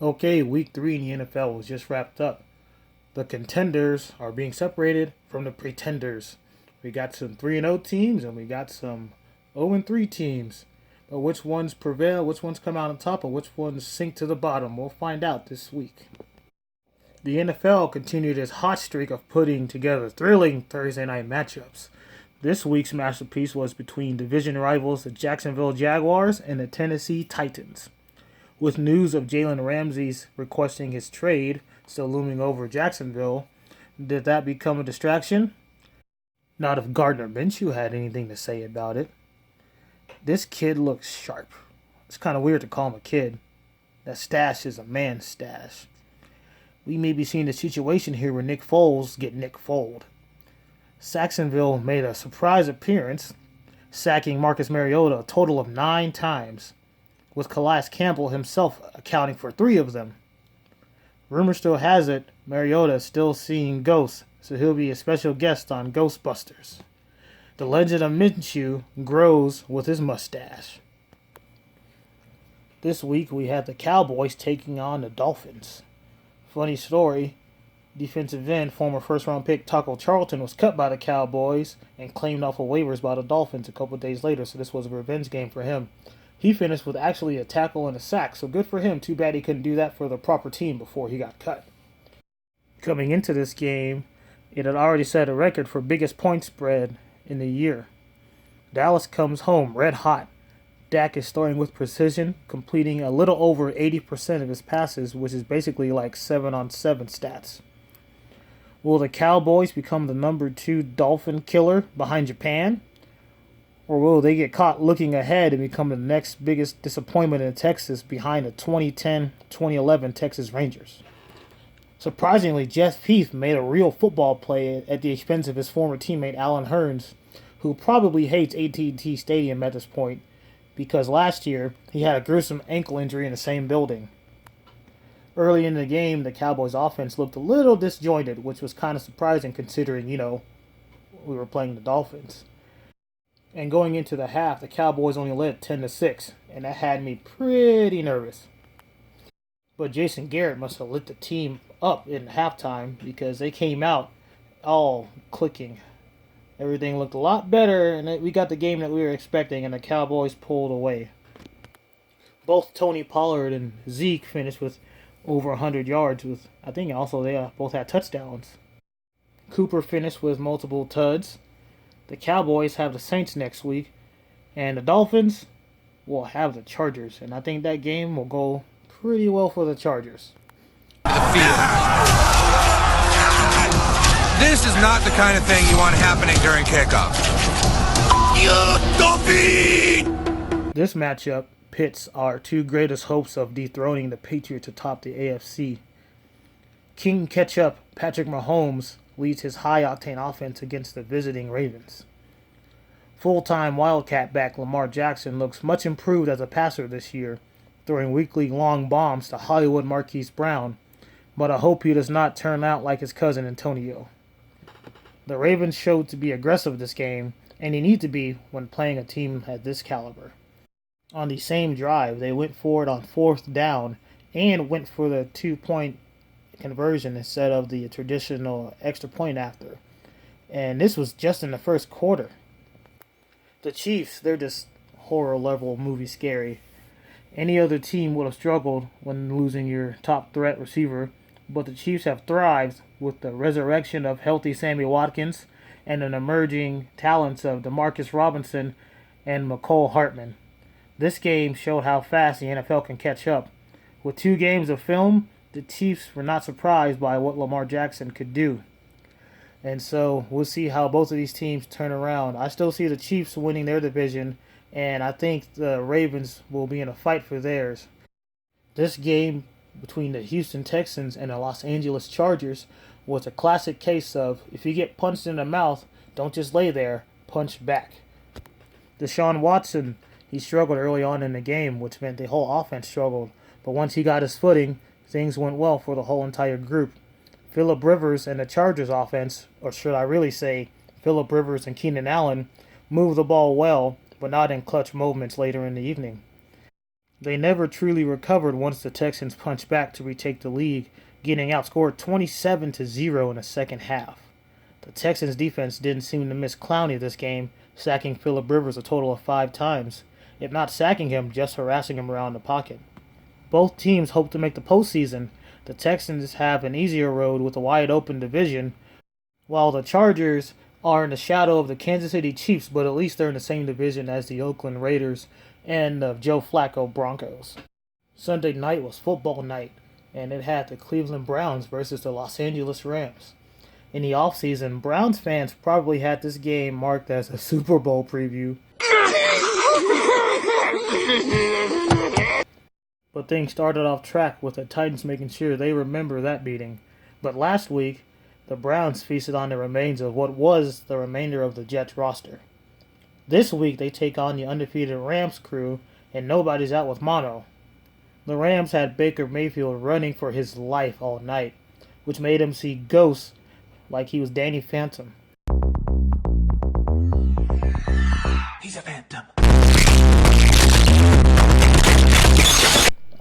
Okay, week 3 in the NFL was just wrapped up. The contenders are being separated from the pretenders. We got some 3-0 teams and we got some 0-3 teams. But which ones prevail, which ones come out on top, or which ones sink to the bottom, we'll find out this week. The NFL continued its hot streak of putting together thrilling Thursday night matchups. This week's masterpiece was between division rivals the Jacksonville Jaguars and the Tennessee Titans. With news of Jalen Ramsey's requesting his trade still looming over Jacksonville, did that become a distraction? Not if Gardner Minshew had anything to say about it. This kid looks sharp. It's kind of weird to call him a kid. That stash is a man's stash. We may be seeing a situation here where Nick Foles get Nick Fold. Saxonville made a surprise appearance, sacking Marcus Mariota a total of 9 times, with Calais Campbell himself accounting for 3 of them. Rumor still has it Mariota is still seeing ghosts, so he'll be a special guest on Ghostbusters. The legend of Minshew grows with his mustache. This week we had the Cowboys taking on the Dolphins. Funny story, defensive end, former first-round pick Taco Charlton was cut by the Cowboys and claimed off of waivers by the Dolphins a couple days later, so this was a revenge game for him. He finished with actually a tackle and a sack, so good for him. Too bad he couldn't do that for the proper team before he got cut. Coming into this game, it had already set a record for biggest point spread in the year. Dallas comes home red hot. Dak is throwing with precision, completing a little over 80% of his passes, which is basically like 7-on-7 stats. Will the Cowboys become the number 2 Dolphin killer behind Japan? Or will they get caught looking ahead and become the next biggest disappointment in Texas behind the 2010-2011 Texas Rangers? Surprisingly, Jeff Heath made a real football play at the expense of his former teammate Alan Hearns, who probably hates AT&T Stadium at this point because last year he had a gruesome ankle injury in the same building. Early in the game, the Cowboys offense looked a little disjointed, which was kind of surprising considering, we were playing the Dolphins. And going into the half, the Cowboys only led 10-6, and that had me pretty nervous. But Jason Garrett must have lit the team up in halftime because they came out all clicking. Everything looked a lot better, and we got the game that we were expecting, and the Cowboys pulled away. Both Tony Pollard and Zeke finished with over 100 yards. I think also they both had touchdowns. Cooper finished with multiple tuds. The Cowboys have the Saints next week, and the Dolphins will have the Chargers, and I think that game will go pretty well for the Chargers. This is not the kind of thing you want happening during kickoff. This matchup pits our 2 greatest hopes of dethroning the Patriots atop the AFC. King Ketchup Patrick Mahomes leads his high-octane offense against the visiting Ravens. Full-time Wildcat back Lamar Jackson looks much improved as a passer this year, throwing weekly long bombs to Hollywood Marquise Brown, but I hope he does not turn out like his cousin Antonio. The Ravens showed to be aggressive this game, and they need to be when playing a team at this caliber. On the same drive, they went for it on 4th down and went for the 2-point conversion instead of the traditional extra point after. And this was just in the first quarter. The Chiefs, they're just horror level movie scary. Any other team would have struggled when losing your top threat receiver, but the Chiefs have thrived with the resurrection of healthy Sammy Watkins and an emerging talents of DeMarcus Robinson and McCole Hartman. This game showed how fast the NFL can catch up. With 2 games of film, the Chiefs were not surprised by what Lamar Jackson could do. And so we'll see how both of these teams turn around. I still see the Chiefs winning their division, and I think the Ravens will be in a fight for theirs. This game between the Houston Texans and the Los Angeles Chargers was a classic case of if you get punched in the mouth, don't just lay there, punch back. Deshaun Watson, he struggled early on in the game, which meant the whole offense struggled. But once he got his footing, things went well for the whole entire group. Phillip Rivers and the Chargers offense, or should I really say Phillip Rivers and Keenan Allen, moved the ball well, but not in clutch moments later in the evening. They never truly recovered once the Texans punched back to retake the lead, getting outscored 27-0 in the second half. The Texans defense didn't seem to miss Clowney this game, sacking Phillip Rivers a total of 5 times, if not sacking him, just harassing him around the pocket. Both teams hope to make the postseason. The Texans have an easier road with a wide-open division, while the Chargers are in the shadow of the Kansas City Chiefs, but at least they're in the same division as the Oakland Raiders and the Joe Flacco Broncos. Sunday night was football night, and it had the Cleveland Browns versus the Los Angeles Rams. In the offseason, Browns fans probably had this game marked as a Super Bowl preview. But things started off track with the Titans making sure they remember that beating. But last week, the Browns feasted on the remains of what was the remainder of the Jets roster. This week, they take on the undefeated Rams crew, and nobody's out with mono. The Rams had Baker Mayfield running for his life all night, which made him see ghosts like he was Danny Phantom. He's a phantom.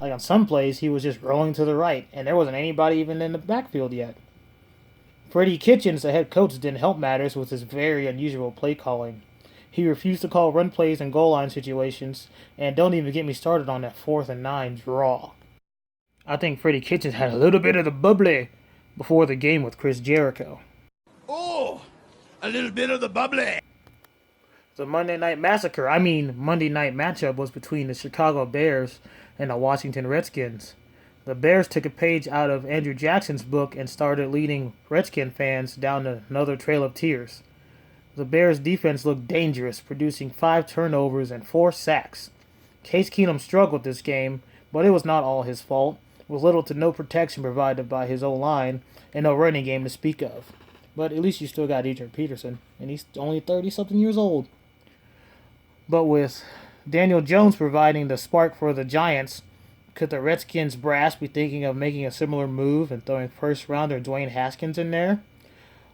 Like on some plays, he was just rolling to the right, and there wasn't anybody even in the backfield yet. Freddie Kitchens, the head coach, didn't help matters with his very unusual play calling. He refused to call run plays in goal line situations, and don't even get me started on that 4th and 9 draw. I think Freddie Kitchens had a little bit of the bubbly before the game with Chris Jericho. Oh, a little bit of the bubbly. The Monday Night Monday Night matchup was between the Chicago Bears and the Washington Redskins. The Bears took a page out of Andrew Jackson's book and started leading Redskin fans down another trail of tears. The Bears' defense looked dangerous, producing 5 turnovers and 4 sacks. Case Keenum struggled this game, but it was not all his fault, with little to no protection provided by his O-line and no running game to speak of. But at least you still got Adrian Peterson, and he's only 30-something years old. But with Daniel Jones providing the spark for the Giants, could the Redskins brass be thinking of making a similar move and throwing first-rounder Dwayne Haskins in there?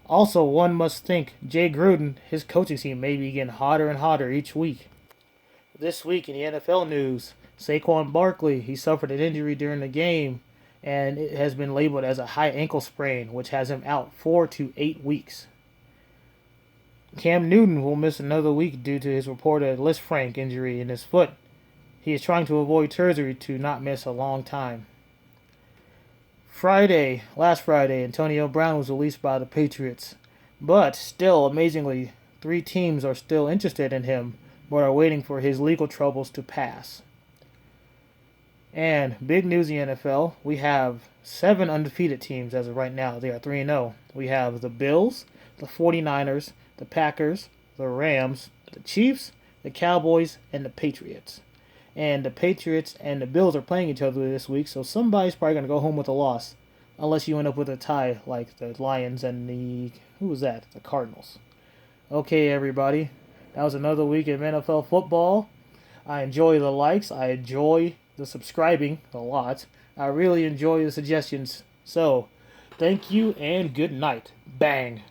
Also, one must think Jay Gruden, his coaching team, may be getting hotter and hotter each week. This week in the NFL news, Saquon Barkley, he suffered an injury during the game, and it has been labeled as a high ankle sprain, which has him out 4 to 8 weeks. Cam Newton will miss another week due to his reported Lisfranc injury in his foot. He is trying to avoid surgery to not miss a long time. Last Friday, Antonio Brown was released by the Patriots. But still, amazingly, 3 teams are still interested in him, but are waiting for his legal troubles to pass. And big news in the NFL, we have 7 undefeated teams as of right now. They are 3-0. We have the Bills, the 49ers, the Packers, the Rams, the Chiefs, the Cowboys, and the Patriots. And the Patriots and the Bills are playing each other this week, so somebody's probably going to go home with a loss. Unless you end up with a tie like the Lions and the Cardinals. Okay, everybody. That was another week of NFL football. I enjoy the likes. I enjoy the subscribing a lot. I really enjoy the suggestions. So, thank you and good night. Bang.